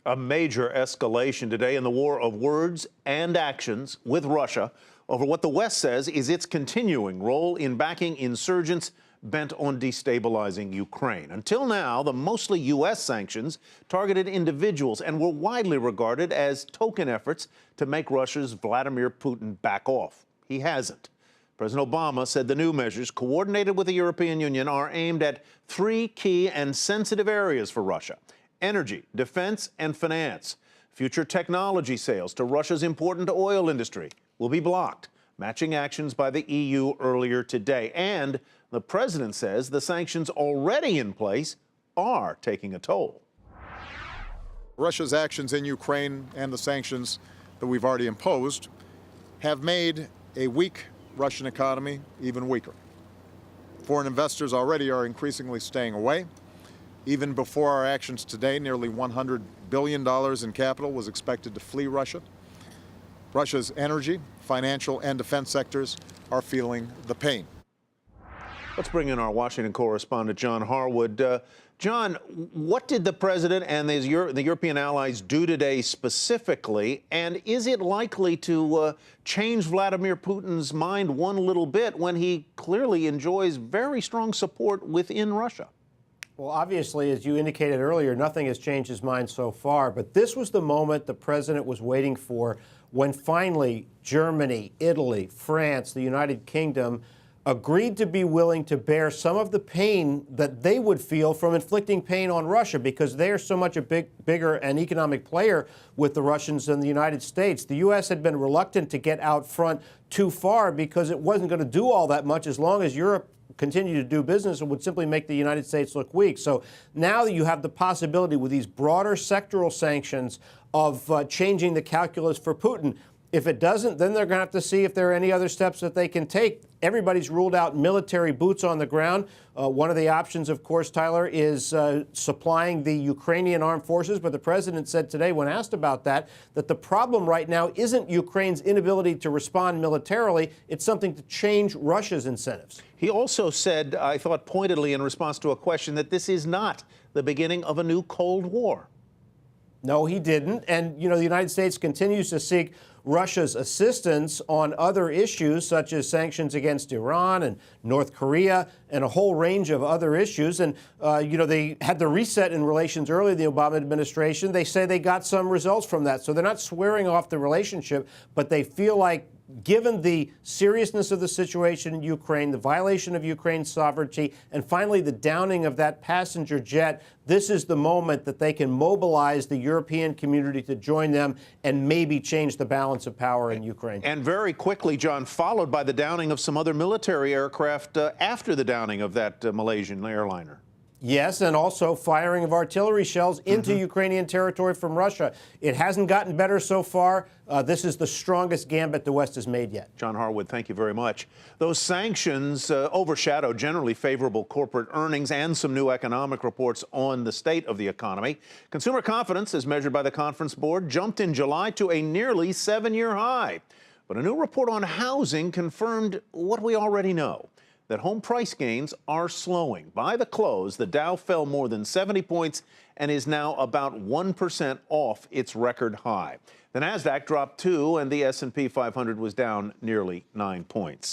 A major escalation today in the war of words and actions with Russia over what the West says is its continuing role in backing insurgents bent on destabilizing Ukraine. Until now, the mostly U.S. sanctions targeted individuals and were widely regarded as token efforts to make Russia's Vladimir Putin back off. He hasn't. President Obama said the new measures, coordinated with the European Union, are aimed at three key and sensitive areas for Russia: energy, defense, and finance. Future technology sales to Russia's important oil industry will be blocked, matching actions by the EU earlier today. And the president says the sanctions already in place are taking a toll. Russia's actions in Ukraine and the sanctions that we've already imposed have made a weak Russian economy even weaker. Foreign investors already are increasingly staying away. Even before our actions today, nearly $100 billion in capital was expected to flee Russia. Russia's energy, financial, and defense sectors are feeling the pain. Let's bring in our Washington correspondent, John Harwood. John, what did the president and the European allies do today specifically? And is it likely to change Vladimir Putin's mind one little bit when he clearly enjoys very strong support within Russia? Well, obviously, as you indicated earlier, nothing has changed his mind so far. But this was the moment the president was waiting for when finally Germany, Italy, France, the United Kingdom agreed to be willing to bear some of the pain that they would feel from inflicting pain on Russia, because they are so much a bigger and economic player with the Russians than the United States. The U.S. had been reluctant to get out front too far because it wasn't going to do all that much as long as Europe continue to do business. It would simply make the United States look weak. So now that you have the possibility with these broader sectoral sanctions of changing the calculus for Putin. If it doesn't, then they're going to have to see if there are any other steps that they can take. Everybody's ruled out military boots on the ground. One of the options, of course, Tyler, is supplying the Ukrainian armed forces. But the president said today, when asked about that the problem right now isn't Ukraine's inability to respond militarily. It's something to change Russia's incentives. He also said, I thought pointedly in response to a question, that this is not the beginning of a new Cold War. No, he didn't. And, you know, the United States continues to seek Russia's assistance on other issues, such as sanctions against Iran and North Korea and a whole range of other issues. And, you know, they had the reset in relations early in the Obama administration. They say they got some results from that. So they're not swearing off the relationship, but they feel like, given the seriousness of the situation in Ukraine, the violation of Ukraine's sovereignty, and finally the downing of that passenger jet, this is the moment that they can mobilize the European community to join them and maybe change the balance of power in Ukraine. And very quickly, John, followed by the downing of some other military aircraft after the downing of that Malaysian airliner. Yes, and also firing of artillery shells into Ukrainian territory from Russia. It hasn't gotten better so far. This is the strongest gambit the West has made yet. John Harwood, thank you very much. Those sanctions overshadow generally favorable corporate earnings and some new economic reports on the state of the economy. Consumer confidence, as measured by the Conference Board, jumped in July to a nearly 7-year high. But a new report on housing confirmed what we already know, that home price gains are slowing. By the close, the Dow fell more than 70 points and is now about 1% off its record high. The Nasdaq dropped 2, and the S&P 500 was down nearly 9 points.